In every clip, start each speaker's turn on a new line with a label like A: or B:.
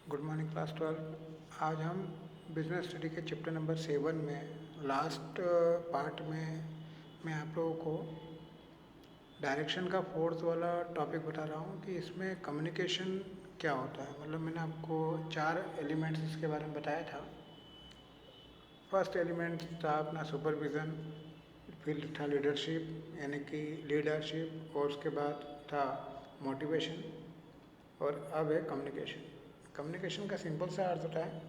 A: Good morning class 12। आज हम business study के चैप्टर नंबर 7 में लास्ट पार्ट में मैं आप लोगों को डायरेक्शन का फोर्थ वाला टॉपिक बता रहा हूँ कि इसमें कम्युनिकेशन क्या होता है। मतलब मैंने आपको 4 एलिमेंट्स इसके बारे में बताया था। फर्स्ट एलिमेंट था अपना सुपरविज़न, फिर था लीडरशिप यानी कि लीडरशिप, और उसके बाद था मोटिवेशन, और अब है कम्युनिकेशन। कम्युनिकेशन का सिंपल सा अर्थ होता है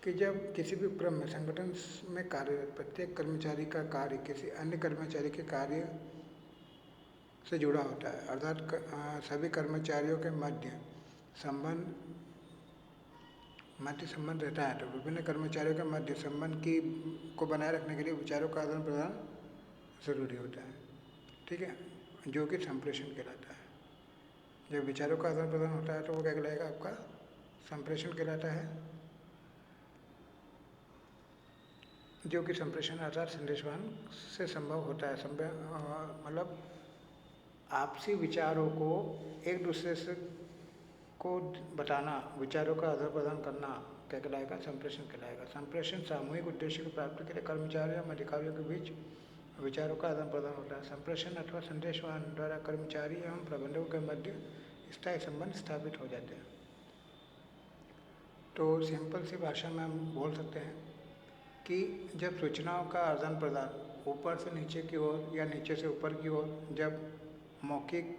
A: कि जब किसी भी उपक्रम में संगठन में कार्यरत प्रत्येक कर्मचारी का कार्य किसी अन्य कर्मचारी के कार्य से जुड़ा होता है, अर्थात सभी कर्मचारियों के मध्य संबंध रहता है। तो विभिन्न कर्मचारियों के मध्य संबंध को बनाए रखने के लिए विचारों का आदान प्रदान जरूरी होता है, ठीक है, जो कि संप्रेषण कहलाता है। जब विचारों का आदान प्रदान होता है तो वो क्या कहलाएगा, आपका संप्रेषण कहलाता है, जो कि संप्रेषण अर्थात संदेशवहन से संभव होता है। मतलब आपसी विचारों को एक दूसरे से को बताना, विचारों का आदान प्रदान करना क्या कहलाएगा, संप्रेषण कहलाएगा। संप्रेषण सामूहिक उद्देश्य की प्राप्ति के लिए कर्मचारियों एवं अधिकारियों के बीच विचारों का आदान प्रदान होता है। संप्रेषण अथवा संदेशवहन द्वारा कर्मचारी एवं प्रबंधकों के मध्य स्थायी संबंध स्थापित हो जाते हैं। तो सिंपल सी भाषा में हम बोल सकते हैं कि जब सूचनाओं का आदान प्रदान ऊपर से नीचे की ओर या नीचे से ऊपर की ओर जब मौखिक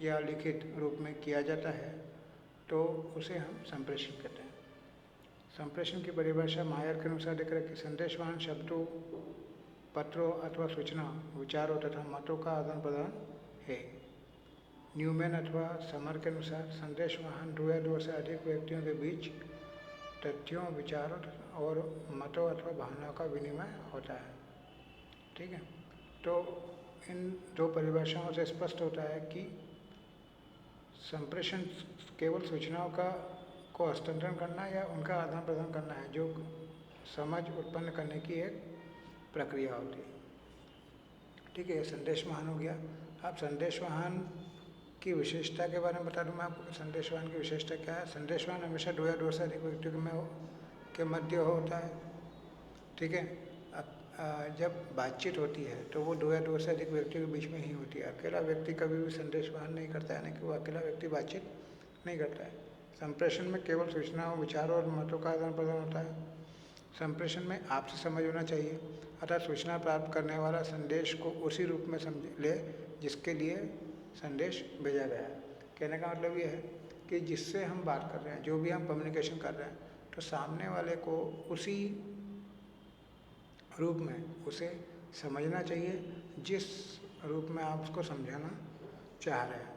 A: या लिखित रूप में किया जाता है तो उसे हम संप्रेषण कहते हैं। संप्रेषण की परिभाषा मायर के अनुसार देख रहे कि संदेशवाहन शब्दों, पत्रों अथवा सूचना, विचारों तथा मतों का आदान प्रदान है। न्यूमैन अथवा समर के अनुसार संदेशवाहन 2 या 2 से अधिक व्यक्तियों के बीच तथ्यों, विचारों और मतों अथवा भावनाओं का विनिमय होता है, ठीक है। तो इन दो परिभाषाओं से स्पष्ट होता है कि संप्रेषण केवल सूचनाओं को हस्तांतरण करना या उनका आदान प्रदान करना है, जो समझ उत्पन्न करने की एक प्रक्रिया होती है, ठीक है। संदेशवाहन हो गया। अब संदेशवाहन की विशेषता के बारे में बता दूं मैं आपको कि संदेशवाहन की विशेषता क्या है। संदेशवाहन हमेशा 2 या 2 से अधिक व्यक्तियों के मध्य होता है, ठीक है। जब बातचीत होती है तो वो 2 या 2 से अधिक व्यक्तियों के बीच में ही होती है। अकेला व्यक्ति कभी भी संदेशवाहन नहीं करता है, यानी कि वो अकेला व्यक्ति बातचीत नहीं करता है। संप्रेषण में केवल सूचनाओं, विचारों और मतों का आदान प्रदान होता है। संप्रेषण में आपसी समझ होना चाहिए, अर्थात सूचना प्राप्त करने वाला संदेश को उसी रूप में समझ ले जिसके लिए संदेश भेजा गया है। कहने का मतलब ये है कि जिससे हम बात कर रहे हैं, जो भी हम कम्युनिकेशन कर रहे हैं, तो सामने वाले को उसी रूप में उसे समझना चाहिए जिस रूप में आप उसको समझाना चाह रहे हैं।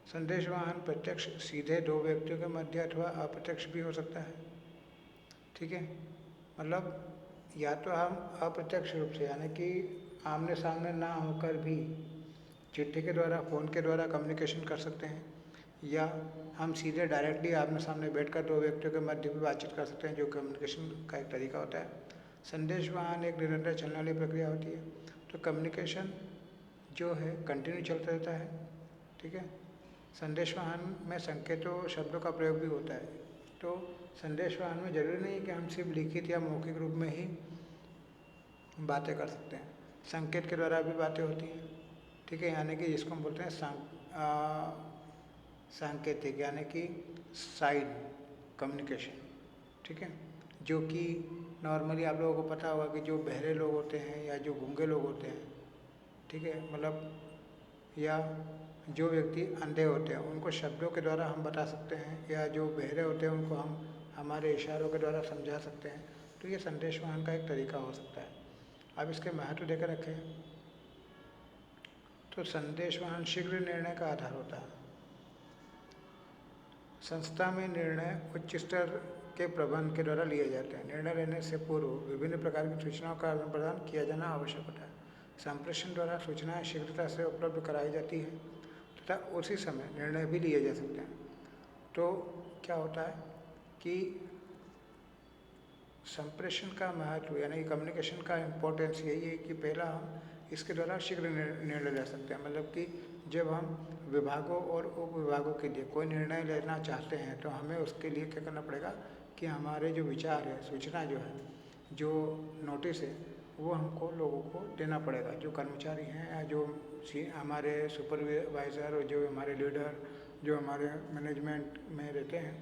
A: संदेशवाहन प्रत्यक्ष सीधे 2 व्यक्तियों के मध्य अथवा अप्रत्यक्ष भी हो सकता है, ठीक है। मतलब या तो हम अप्रत्यक्ष रूप से यानी कि आमने सामने ना होकर भी चिट्ठी के द्वारा, फ़ोन के द्वारा कम्युनिकेशन कर सकते हैं, या हम सीधे डायरेक्टली आमने सामने बैठकर 2 व्यक्तियों के मध्य भी बातचीत कर सकते हैं, जो कम्युनिकेशन का एक तरीका होता है। संदेशवाहन एक निरंतर चलने वाली प्रक्रिया होती है, तो कम्युनिकेशन जो है कंटिन्यू चलता रहता है, ठीक है। संदेशवाहन में संकेतों, शब्दों का प्रयोग भी होता है। तो संदेशवाहन में ज़रूरी नहीं है कि हम सिर्फ लिखित या मौखिक रूप में ही बातें कर सकते हैं, संकेत के द्वारा भी बातें होती हैं, ठीक है। यानी कि जिसको हम बोलते हैं सांकेतिक यानी कि साइन कम्युनिकेशन, ठीक है। जो कि नॉर्मली आप लोगों को पता होगा कि जो बहरे लोग होते हैं या जो गूंगे लोग होते हैं, ठीक है, मतलब या जो व्यक्ति अंधे होते हैं उनको शब्दों के द्वारा हम बता सकते हैं, या जो बहरे होते हैं उनको हम हमारे इशारों के द्वारा समझा सकते हैं। तो ये संदेशवाहन का एक तरीका हो सकता है। अब इसके महत्व देकर रखें तो संदेशवाहन शीघ्र निर्णय का आधार होता है। संस्था में निर्णय उच्च स्तर के प्रबंधन के द्वारा लिए जाते हैं। निर्णय लेने से पूर्व विभिन्न प्रकार की सूचनाओं का आदान प्रदान किया जाना आवश्यक होता है। संप्रेषण द्वारा सूचनाएं शीघ्रता से उपलब्ध कराई जाती है तथा उसी समय निर्णय भी लिए जा सकते हैं। तो क्या होता है कि संप्रेषण का महत्व यानी कम्युनिकेशन का इम्पोर्टेंस यही है कि पहला हम इसके द्वारा शीघ्र निर्णय ले सकते हैं। मतलब कि जब हम विभागों और उप विभागों के लिए कोई निर्णय लेना चाहते हैं तो हमें उसके लिए क्या करना पड़ेगा कि हमारे जो विचार है, सूचना जो है, जो नोटिस है, वो हमको लोगों को देना पड़ेगा। जो कर्मचारी हैं या जो हमारे सुपरवाइज़र और जो हमारे लीडर, जो हमारे मैनेजमेंट में रहते हैं,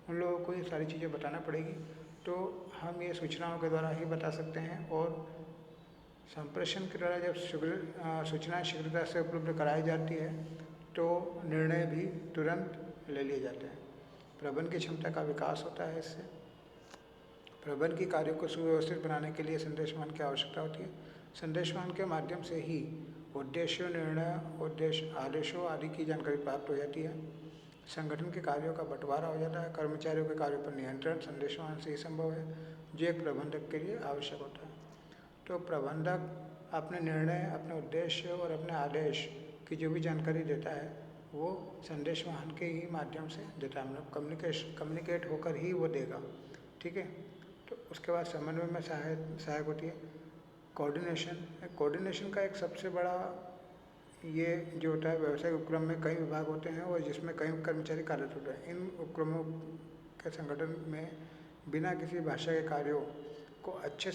A: उन लोगों को ये सारी चीज़ें बताना पड़ेगी। तो हम ये सूचनाओं के द्वारा ही बता सकते हैं। और संप्रेषण के द्वारा जब सूचनाएं शीघ्रता से उपलब्ध कराई जाती है तो निर्णय भी तुरंत ले लिए जाते हैं। प्रबंधन की क्षमता का विकास होता है इससे। प्रबंधन की कार्यों को सुव्यवस्थित बनाने के लिए संदेशवाहन की आवश्यकता होती है। संदेशवाहन के माध्यम से ही उद्देश्यों, निर्णय, उद्देश्य, आदेशों आदि की जानकारी प्राप्त हो जाती है। संगठन के कार्यों का बंटवारा हो जाता है। कर्मचारियों के कार्यों पर नियंत्रण संदेशवाहन से ही संभव है, जो एक प्रबंधक के लिए आवश्यक होता है। तो प्रबंधक अपने निर्णय, अपने उद्देश्य और अपने आदेश की जो भी जानकारी देता है वो संदेशवाहन के ही माध्यम से देता है, मतलब कम्युनिकेट होकर ही वो देगा। ठीक है। तो उसके बाद समन्वय में सहायक होती है कोऑर्डिनेशन का एक सबसे बड़ा ये जो होता है, व्यवसायिक उपक्रम में कई विभाग होते हैं और जिसमें कई कर्मचारी कार्यरत होते हैं। इन उपक्रमों के संगठन में बिना किसी भाषा के कार्यों को अच्छे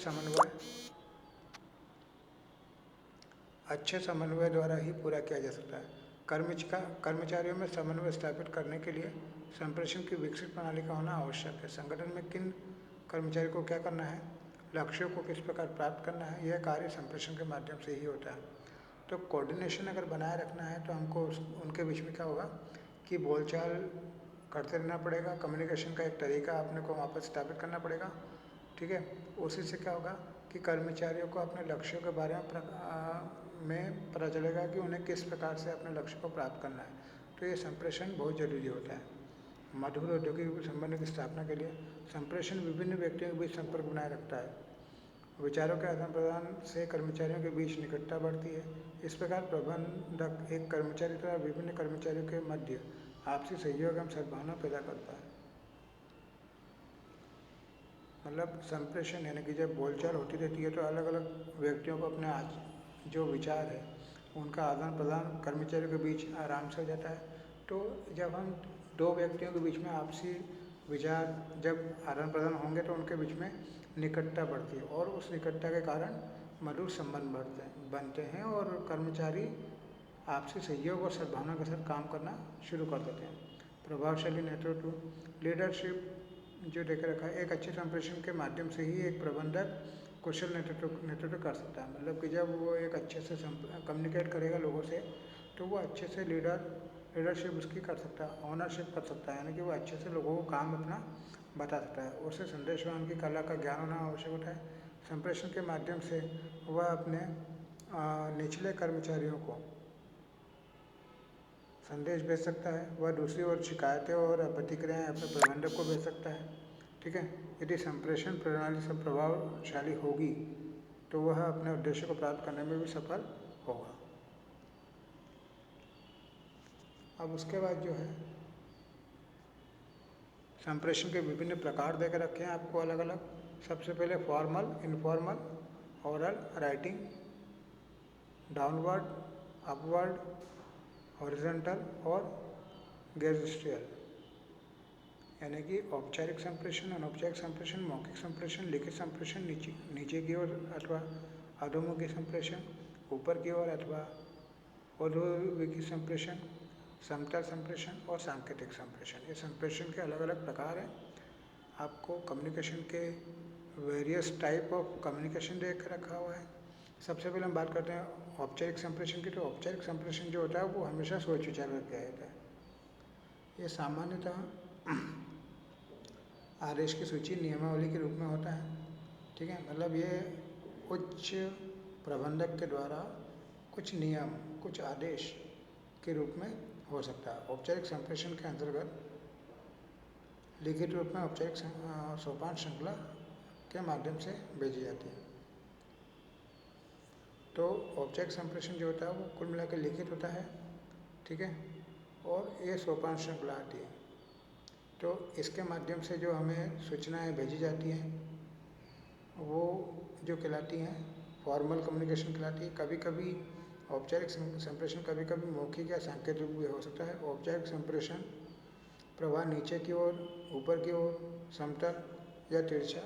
A: समन्वय द्वारा ही पूरा किया जा सकता है। कर्मचारियों में समन्वय स्थापित करने के लिए संप्रेषण की विकसित प्रणाली का होना आवश्यक है। संगठन में किन कर्मचारी को क्या करना है, लक्ष्यों को किस प्रकार प्राप्त करना है, यह कार्य संप्रेषण के माध्यम से ही होता है। तो कोऑर्डिनेशन अगर बनाए रखना है तो हमको उनके बीच में क्या होगा कि बोलचाल करते रहना पड़ेगा। कम्युनिकेशन का एक तरीका अपने को वहाँ पर स्थापित करना पड़ेगा। ठीक है। उसी से क्या होगा कि कर्मचारियों को अपने लक्ष्यों के बारे में पता चलेगा कि उन्हें किस प्रकार से अपने लक्ष्य को प्राप्त करना है। तो ये संप्रेषण बहुत जरूरी होता है। मधुर औद्योगिक संबंध की स्थापना के लिए संप्रेषण विभिन्न व्यक्तियों के बीच संपर्क बनाए रखता है। विचारों के आदान प्रदान से कर्मचारियों के बीच निकटता बढ़ती है। इस प्रकार प्रबंधक एक कर्मचारी तथा विभिन्न कर्मचारियों के मध्य आपसी सहयोग एवं सद्भावना पैदा करता है। मतलब संप्रेषण यानी कि जब बोलचाल होती रहती है तो अलग अलग व्यक्तियों को अपने जो विचार है उनका आदान प्रदान कर्मचारियों के बीच आराम से हो जाता है। तो जब हम दो व्यक्तियों के बीच में आपसी विचार जब आदान प्रदान होंगे तो उनके बीच में निकटता बढ़ती है और उस निकटता के कारण मधुर संबंध बनते हैं और कर्मचारी आपसी सहयोग और सद्भावना के साथ काम करना शुरू कर देते हैं। प्रभावशाली नेतृत्व, लीडरशिप जो देकर रखा है, एक अच्छे संप्रेषण के माध्यम से ही एक प्रबंधक कुशल नेतृत्व कर सकता है। मतलब कि जब वो एक अच्छे से कम्युनिकेट करेगा लोगों से तो वो अच्छे से लीडरशिप उसकी कर सकता है, ऑनरशिप कर सकता है, यानी कि वो अच्छे से लोगों को काम अपना बता सकता है। उसे संदेशवाहन की कला का ज्ञान होना आवश्यक होता है। संप्रेषण के माध्यम से वह अपने निचले कर्मचारियों को संदेश भेज सकता है। वह दूसरी ओर शिकायतें और प्रतिक्रियाएं अपने प्रबंधक को भेज सकता है। ठीक है। यदि संप्रेषण प्रणाली से प्रभावशाली होगी तो वह अपने उद्देश्य को प्राप्त करने में भी सफल होगा। अब उसके बाद जो है संप्रेषण के विभिन्न प्रकार देकर रखे हैं आपको अलग अलग। सबसे पहले formal, informal, oral, writing, downward, upward, horizontal और गेस्चुअल, यानी कि औपचारिक संप्रेषण, अनौपचारिक संप्रेषण, मौखिक संप्रेषण, लिखित संप्रेषण, नीचे की ओर अथवा अधोमुखी संप्रेषण, ऊपर की ओर अथवा ऊर्ध्वमुखी संप्रेषण, समतल संप्रेषण और सांकेतिक संप्रेषण। ये संप्रेषण के अलग अलग प्रकार हैं। आपको कम्युनिकेशन के वेरियस टाइप ऑफ कम्युनिकेशन देख रखा हुआ है। सबसे पहले हम बात करते हैं औपचारिक संप्रेषण की। तो औपचारिक संप्रेषण जो होता है वो हमेशा सोच विचार करके किया जाता है। ये सामान्यतः आदेश की सूची नियमावली के रूप में होता है। ठीक है। मतलब ये उच्च प्रबंधक के द्वारा कुछ नियम, कुछ आदेश के रूप में हो सकता है। औपचारिक संप्रेषण के अंतर्गत लिखित रूप में औपचारिक सोपान श्रृंखला के माध्यम से भेजी जाती है। तो औपचारिक संप्रेषण जो होता है वो कुल मिलाकर लिखित होता है। ठीक है। और ये सोपान श्रृंखला आती है। तो इसके माध्यम से जो हमें सूचनाएं भेजी जाती हैं वो जो कहलाती हैं फॉर्मल कम्युनिकेशन कहलाती है। कभी कभी औपचारिक संप्रेषण कभी कभी मौखिक या सांकेतिक रूप भी हो सकता है। औपचारिक संप्रेषण प्रवाह नीचे की ओर, ऊपर की ओर, समतल या तिरछा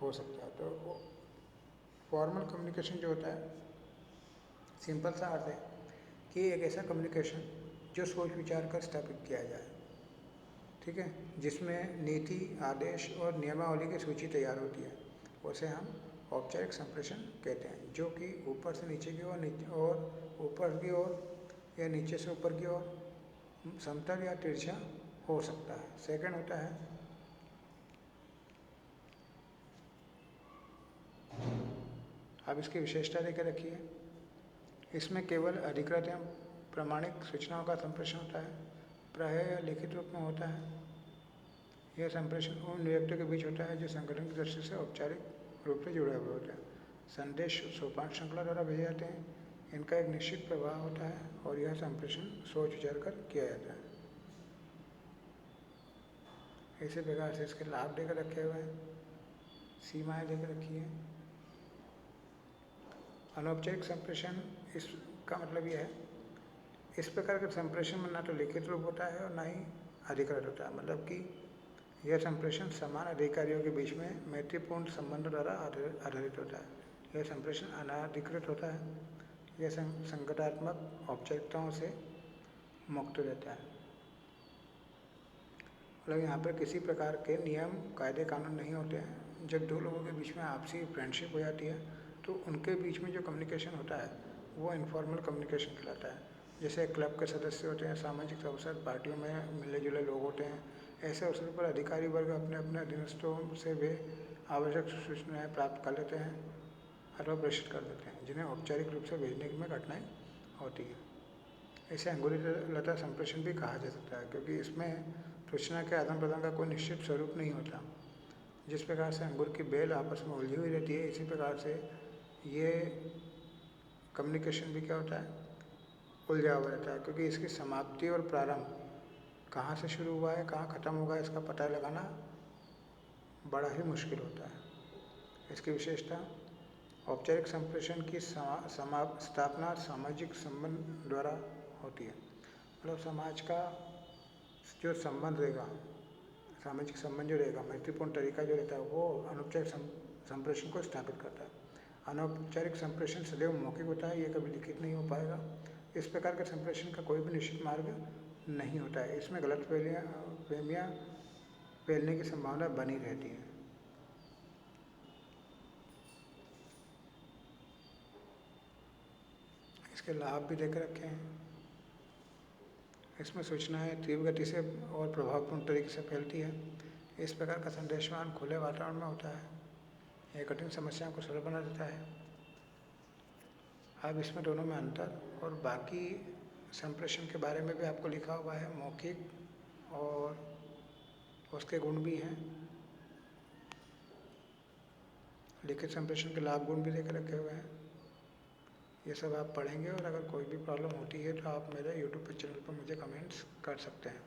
A: हो सकता है। तो फॉर्मल कम्युनिकेशन जो होता है, सिंपल सा अर्थ है कि एक ऐसा कम्युनिकेशन जो सोच विचार कर स्थापित किया जाए, ठीक है, जिसमें नीति, आदेश और नियमावली की सूची तैयार होती है, उसे हम औपचारिक संप्रेषण कहते हैं, जो कि ऊपर से नीचे की ओर और ऊपर की ओर या नीचे से ऊपर की ओर, समतल या तिरछा हो सकता है। सेकंड होता है अब इसकी विशेषता देकर रखिए, इसमें केवल अधिकृत एवं प्रमाणिक सूचनाओं का संप्रेषण होता है, प्रायः यह लिखित रूप में होता है। यह संप्रेषण उन व्यक्तियों के बीच होता है जो संगठन की दृष्टि से औपचारिक रूप से जुड़े हुए होते हैं। संदेश सोपान श्रृंखला द्वारा भेजे जाते हैं, इनका एक निश्चित प्रवाह होता है और यह संप्रेषण सोच विचार कर किया जाता है। इसी प्रकार से इसके लाभ देकर रखे हुए हैं, सीमाएं देकर रखी हैं। अनौपचारिक संप्रेषण, इसका मतलब यह है, इस प्रकार के संप्रेषण में ना तो लिखित रूप होता है और ना ही अधिकृत होता है। मतलब कि यह संप्रेषण समान अधिकारियों के बीच में मैत्रीपूर्ण संबंध द्वारा आधारित होता है। यह संप्रेषण अनाधिकृत होता है। यह संगठनात्मक औपचारिकताओं से मुक्त रहता है। मतलब यहाँ पर किसी प्रकार के नियम, कायदे, कानून नहीं होते हैं। जब दो लोगों के बीच में आपसी फ्रेंडशिप हो जाती है तो उनके बीच में जो कम्युनिकेशन होता है वो इनफॉर्मल कम्युनिकेशन कहलाता है। जैसे क्लब के सदस्य होते हैं, सामाजिक अवसर, पार्टियों में मिले जुले लोग होते हैं, ऐसे अवसर पर अधिकारी वर्ग अपने अपने अधीनस्थों से वे आवश्यक सूचनाएं प्राप्त कर लेते हैं अथवा प्रेषित कर देते हैं, जिन्हें औपचारिक रूप से भेजने में कठिनाई होती है। इसे अंगुलीलता संप्रेषण भी कहा जा सकता है, क्योंकि इसमें सूचना के आदान प्रदान का कोई निश्चित स्वरूप नहीं होता। जिस प्रकार से अंगूर की बेल आपस में उलझी हुई रहती है, इसी प्रकार से ये कम्युनिकेशन भी क्या होता है, उलझा हुआ रहता है, क्योंकि इसकी समाप्ति और प्रारंभ कहाँ से शुरू हुआ है, कहाँ ख़त्म होगा, इसका पता लगाना बड़ा ही मुश्किल होता है। इसकी विशेषता, औपचारिक संप्रेषण की स्थापना सामाजिक संबंध द्वारा होती है। मतलब समाज का जो संबंध रहेगा, सामाजिक संबंध जो रहेगा, मैत्रीपूर्ण तरीका जो रहता है, वो अनौपचारिक संप्रेषण को स्थापित करता है। अनौपचारिक संप्रेषण सदैव मौखिक होता है, ये कभी लिखित नहीं हो पाएगा। इस प्रकार के संप्रेषण का कोई भी निश्चित मार्ग नहीं होता है। इसमें गलतफहमियां फैलने की संभावना बनी रहती है। इसके लाभ भी देकर रखे हैं। इसमें सूचनाएं तीव्र गति से और प्रभावपूर्ण तरीके से फैलती है। इस प्रकार का संदेशवाहन खुले वातावरण में होता है। यह कठिन समस्याओं को सरल बना देता है। अब इसमें दोनों में अंतर और बाकी संप्रेषण के बारे में भी आपको लिखा हुआ है, मौखिक और उसके गुण भी हैं। लिखित संप्रेषण के लाभ गुण भी देकर रखे हुए हैं। ये सब आप पढ़ेंगे और अगर कोई भी प्रॉब्लम होती है तो आप मेरे YouTube चैनल पर मुझे कमेंट्स कर सकते हैं।